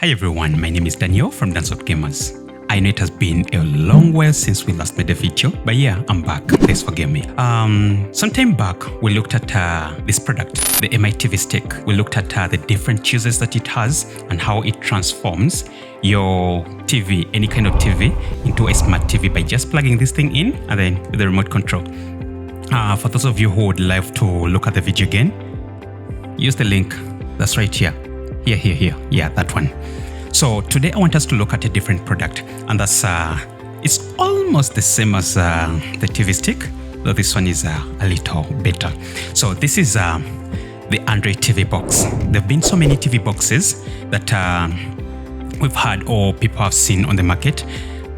Hi everyone, my name is Daniel from Dansoft Gamers. I know it has been a long while since we last made a video, but yeah, I'm back. Please forgive me. Sometime back, we looked at this product, the MI TV stick. We looked at the different uses that it has and how it transforms your TV, any kind of TV, into a smart TV by just plugging this thing in and then with the remote control. For those of you who would like to look at the video again, use the link that's right here. Here. Yeah, that one. So today I want us to look at a different product, and that's it's almost the same as the TV stick, though this one is a little better. So this is the Android TV box. There have been so many TV boxes that we've had or people have seen on the market,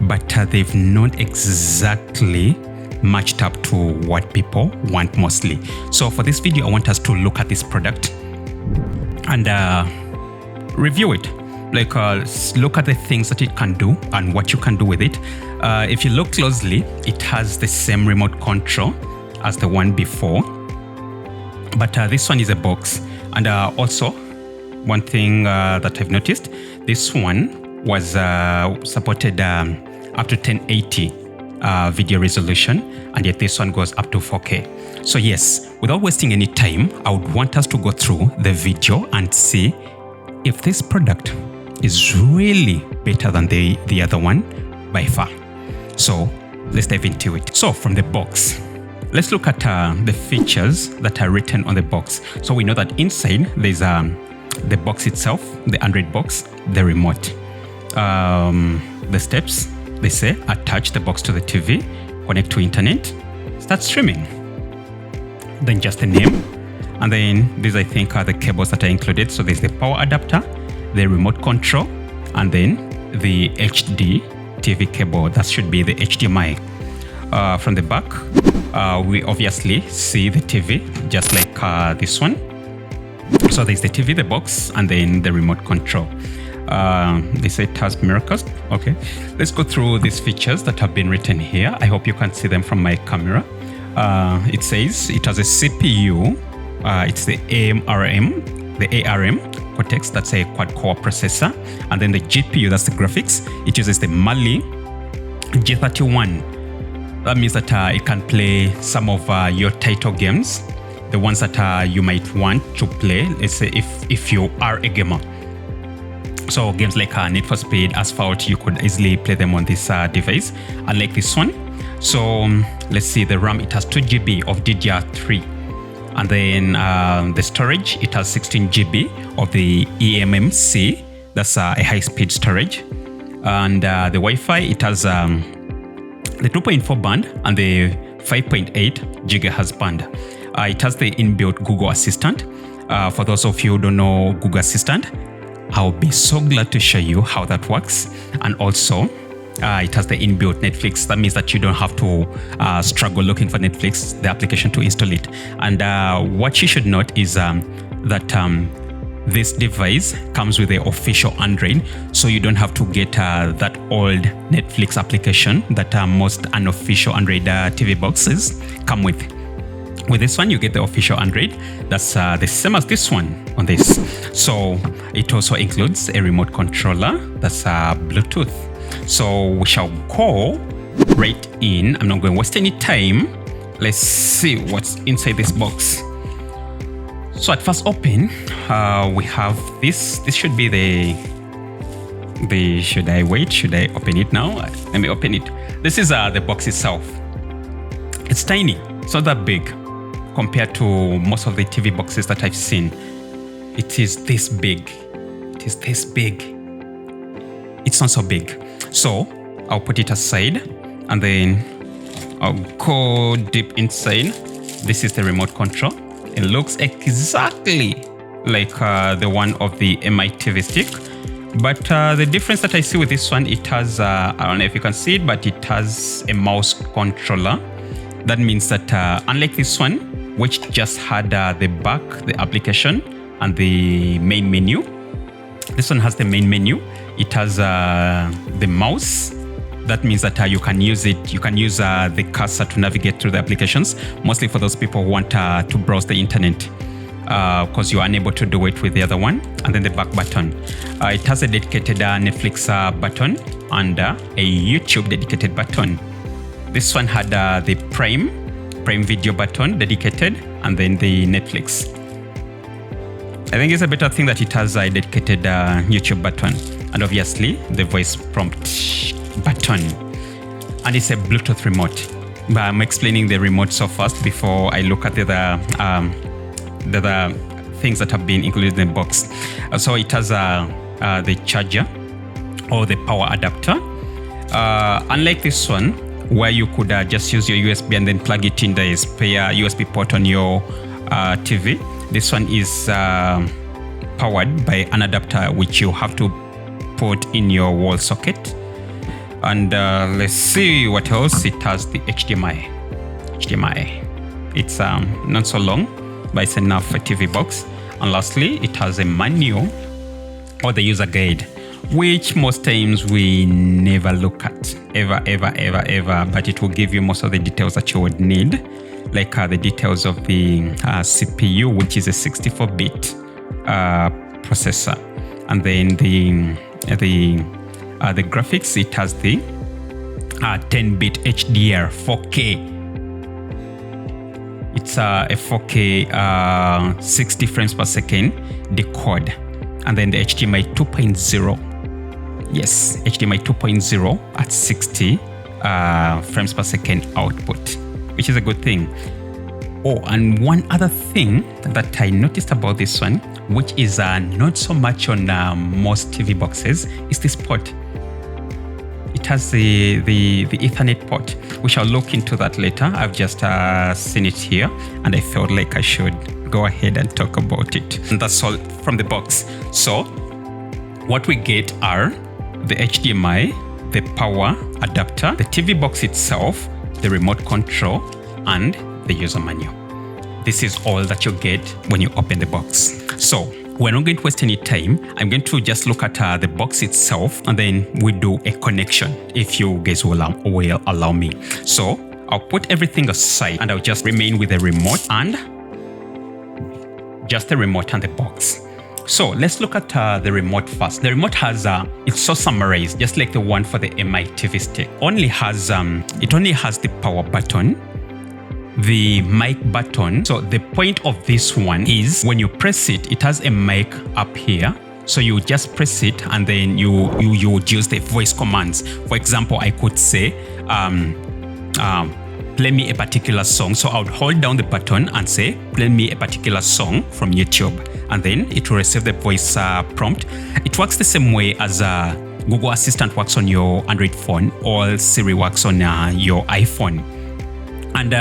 but they've not exactly matched up to what people want mostly. So for this video, I want us to look at this product and review it. Like look at the things that it can do and what you can do with it. If you look closely, it has the same remote control as the one before, but this one is a box. And also, one thing that I've noticed, this one was supported up to 1080 video resolution, and yet this one goes up to 4K. So yes, without wasting any time, I would want us to go through the video and see if this product is really better than the other one by far. So let's dive into it. So from the box, let's look at the features that are written on the box. So we know that inside there's the box itself, the Android box, the remote, the steps. They say attach the box to the TV, connect to internet, start streaming. Then just the name. And then these, I think, are the cables that are included. So there's the power adapter, the remote control, and then the HD TV cable. That should be the HDMI. From the back, we obviously see the TV, just like this one. So there's the TV, the box, and then the remote control. They say it has miracles. Okay, let's go through these features that have been written here. I hope you can see them from my camera. It says it has a CPU. It's the ARM Cortex, that's a quad-core processor. And then the GPU, that's the graphics. It uses the Mali G31. That means that it can play some of your title games, the ones that you might want to play, let's say if you are a gamer. So games like Need for Speed, Asphalt, you could easily play them on this device, unlike this one. So let's see, the RAM, it has 2 GB of DDR3. And then the storage, it has 16 GB of the eMMC. That's a high-speed storage. And the Wi-Fi, it has the 2.4 band and the 5.8 gigahertz band. It has the inbuilt Google Assistant. For those of you who don't know Google Assistant, I'll be so glad to show you how that works. And also, it has the inbuilt Netflix. That means that you don't have to struggle looking for Netflix, the application to install it. And what you should note is that this device comes with the official Android, so you don't have to get that old Netflix application that most unofficial Android TV boxes come with. With this one, you get the official Android. That's the same as this one on this. So it also includes a remote controller that's Bluetooth. So we shall go right in. I'm not going to waste any time. Let's see what's inside this box. So at first open, we have this. This should be the should I wait? Should I open it now? Let me open it. This is the box itself. It's tiny. It's not that big compared to most of the TV boxes that I've seen. It is this big. It is this big. It's not so big. So I'll put it aside and then I'll go deep inside. This is the remote control. It looks exactly like the one of the MI TV stick. But the difference that I see with this one, it has, I don't know if you can see it, but it has a mouse controller. That means that unlike this one, which just had the back, the application, and the main menu, this one has the main menu. It has the mouse. That means that you can use it. You can use the cursor to navigate through the applications, mostly for those people who want to browse the internet. because you're unable to do it with the other one. And then the back button. It has a dedicated Netflix button and a YouTube dedicated button. This one had the Prime Video button dedicated, and then the Netflix. I think it's a better thing that it has a dedicated YouTube button, and obviously the voice prompt button. And it's a Bluetooth remote. But I'm explaining the remote so fast before I look at the other things that have been included in the box. So it has the charger or the power adapter. Unlike this one, where you could just use your USB and then plug it in the spare USB port on your TV. This one is powered by an adapter which you have to put in your wall socket. And let's see what else. It has the HDMI. It's not so long, but it's enough for a TV box. And lastly, it has a manual or the user guide, which most times we never look at, ever, but it will give you most of the details that you would need, like the details of the CPU, which is a 64-bit processor, and then the graphics. It has the 10-bit HDR 4K. It's a 4K 60 frames per second decode, and then the HDMI 2.0. Yes, HDMI 2.0 at 60 frames per second output, which is a good thing. Oh, and one other thing that I noticed about this one, which is not so much on most TV boxes, is this port. It has the Ethernet port, which I'll look into that later. I've just seen it here, and I felt like I should go ahead and talk about it. And that's all from the box. So what we get are the HDMI, the power adapter, the TV box itself, the remote control, and the user manual. This is all that you get when you open the box. So we're not going to waste any time. I'm going to just look at the box itself, and then we do a connection, if you guys will allow me. So I'll put everything aside, and I'll just remain with the remote and just the remote and the box. So let's look at the remote first. The remote has, it's so summarized, just like the one for the MI TV stick. It only has the power button, the mic button. So the point of this one is when you press it, it has a mic up here. So you just press it, and then you would use the voice commands. For example, I could say, play me a particular song. So I would hold down the button and say, play me a particular song from YouTube. And then it will receive the voice prompt. It works the same way as Google Assistant works on your Android phone, or Siri works on your iPhone. And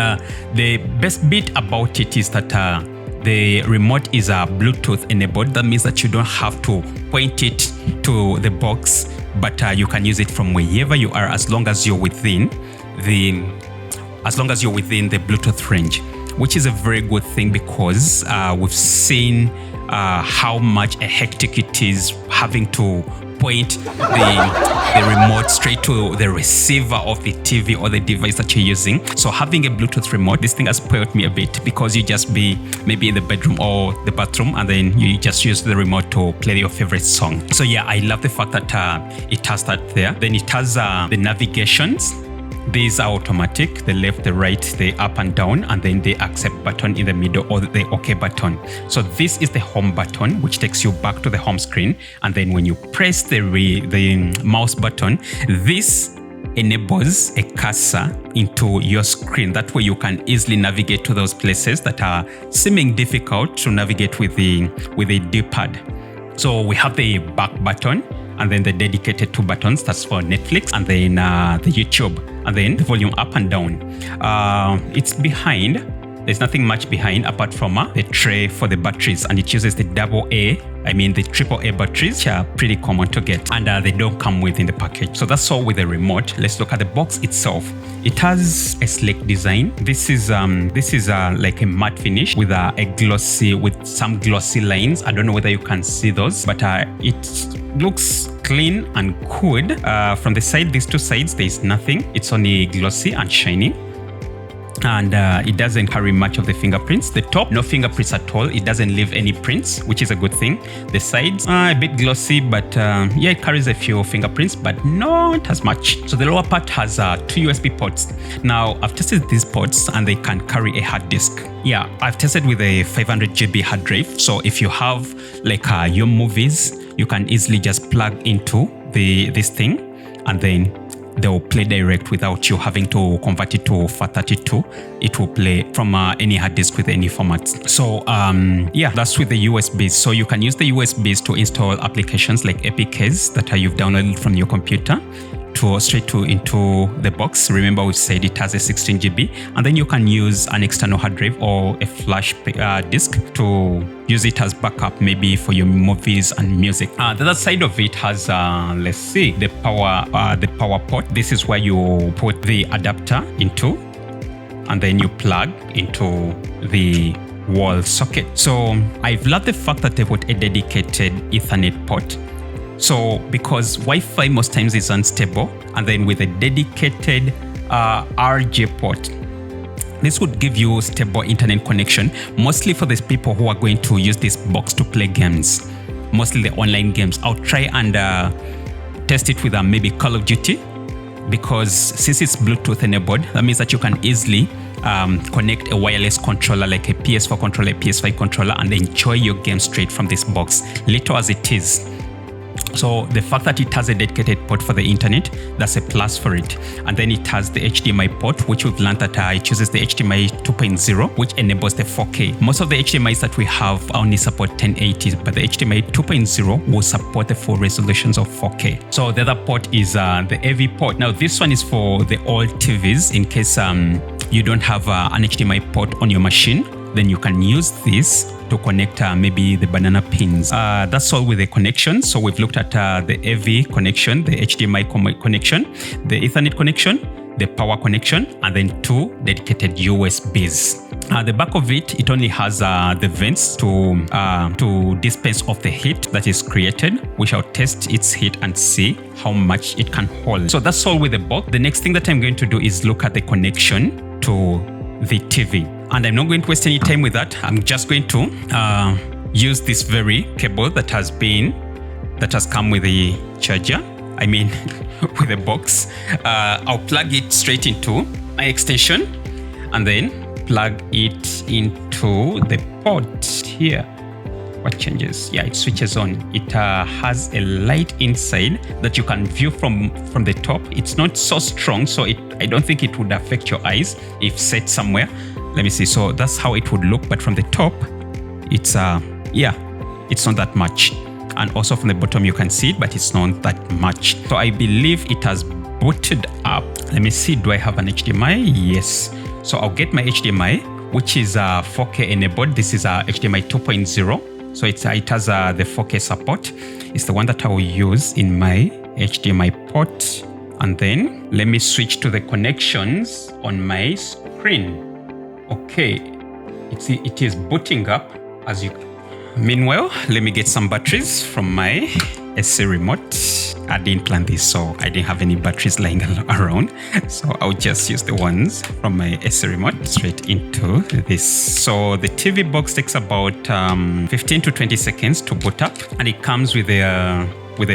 the best bit about it is that the remote is Bluetooth enabled. That means that you don't have to point it to the box, but you can use it from wherever you are, as long as you're within the Bluetooth range, which is a very good thing, because we've seen how much a hectic it is having to point the remote straight to the receiver of the TV or the device that you're using. So having a Bluetooth remote, this thing has spoiled me a bit, because you just be maybe in the bedroom or the bathroom, and then you just use the remote to play your favorite song. So yeah, I love the fact that it has that there. Then it has the navigations. These are automatic, the left, the right, the up and down, and then the accept button in the middle, or the OK button. So this is the home button, which takes you back to the home screen. And then when you press the mouse button, this enables a cursor into your screen. That way you can easily navigate to those places that are seeming difficult to navigate with the D-pad. So we have the back button, and then the dedicated 2 buttons, that's for Netflix, and then the YouTube, and then the volume up and down. It's behind, there's nothing much behind apart from the tray for the batteries, and it uses the the AAA batteries, which are pretty common to get, and they don't come within the package. So that's all with the remote. Let's look at the box itself. It has a sleek design. This is like a matte finish with some glossy lines. I don't know whether you can see those, but it looks clean and good. From the side, these 2 sides, there is nothing. It's only glossy and shiny. and it doesn't carry much of the fingerprints. The top, no fingerprints at all. It doesn't leave any prints, which is a good thing. The sides are a bit glossy, but yeah, it carries a few fingerprints, but not as much. So the lower part has 2 USB ports. Now I've tested these ports and they can carry a hard disk. Yeah, I've tested with a 500 GB hard drive. So if you have like your movies, you can easily just plug into this thing, and then they will play direct without you having to convert it to FAT32. It will play from any hard disk with any format. So yeah, that's with the USBs. So you can use the USBs to install applications like APKs that you've downloaded from your computer straight into the box. Remember, we said it has a 16 GB, and then you can use an external hard drive or a flash disk to use it as backup, maybe for your movies and music. The other side of it has let's see, the power port. This is where you put the adapter into, and then you plug into the wall socket. So I've loved the fact that they put a dedicated Ethernet port. So because Wi-Fi most times is unstable, and then with a dedicated RJ port, this would give you stable internet connection, mostly for these people who are going to use this box to play games, mostly the online games. I'll try and test it with maybe Call of Duty, because since it's Bluetooth enabled, that means that you can easily connect a wireless controller like a PS4 controller, a PS5 controller, and enjoy your game straight from this box, little as it is. So the fact that it has a dedicated port for the internet, that's a plus for it. And then it has the HDMI port, which we've learned that it uses the HDMI 2.0, which enables the 4K. Most of the HDMIs that we have only support 1080, but the HDMI 2.0 will support the full resolutions of 4K. So the other port is the AV port. Now this one is for the old TVs. In case you don't have an HDMI port on your machine, then you can use this to connect maybe the banana pins. That's all with the connection. So we've looked at the AV connection, the HDMI connection, the Ethernet connection, the power connection, and then 2 dedicated USBs. The back of it only has the vents to dispense off the heat that is created. We shall test its heat and see how much it can hold. So that's all with the box. The next thing that I'm going to do is look at the connection to the TV. And I'm not going to waste any time with that. I'm just going to use this very cable that has come with the charger. I mean, with the box. I'll plug it straight into my extension and then plug it into the port here. What changes? Yeah, it switches on. It has a light inside that you can view from the top. It's not so strong, so I don't think it would affect your eyes if set somewhere. Let me see. So that's how it would look, but from the top, it's yeah, it's not that much. And also from the bottom, you can see it, but it's not that much. So I believe it has booted up. Let me see. Do I have an HDMI? Yes. So I'll get my HDMI, which is 4K enabled. This is HDMI 2.0. So it has the 4K support. It's the one that I will use in my HDMI port. And then let me switch to the connections on my screen. Okay, it is booting up as you. Meanwhile, let me get some batteries from my SC remote. I didn't plan this, so I didn't have any batteries lying around. So I'll just use the ones from my SC remote straight into this. So the TV box takes about 15 to 20 seconds to boot up, and it comes with a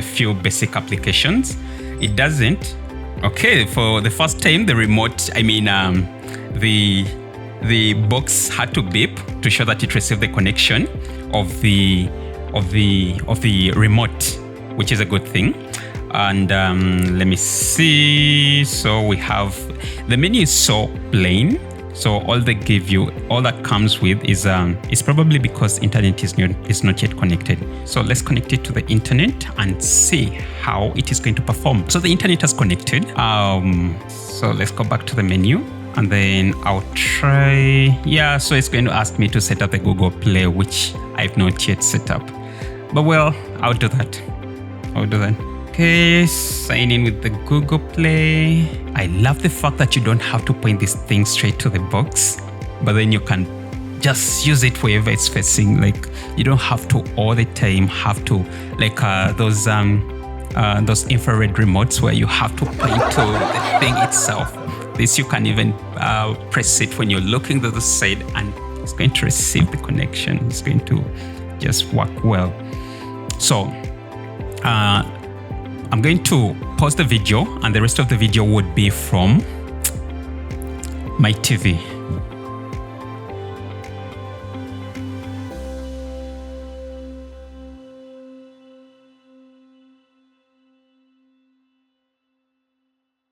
few basic applications. It doesn't. Okay, for the first time, the remote, the box had to beep to show that it received the connection of the remote, which is a good thing. And let me see. So we have the menu is so plain. So all they give you, all that comes with is probably because internet is not yet connected. So let's connect it to the internet and see how it is going to perform. So the internet has connected. So let's go back to the menu. And then I'll try, yeah, so it's going to ask me to set up the Google Play, which I've not yet set up. But well, I'll do that. Okay, sign in with the Google Play. I love the fact that you don't have to point this thing straight to the box, but then you can just use it wherever it's facing. Like, you don't have to all the time have to, like those infrared remotes where you have to point to the thing itself. This you can even press it when you're looking to the side, and it's going to receive the connection. It's going to just work well. So I'm going to pause the video, and the rest of the video would be from my TV.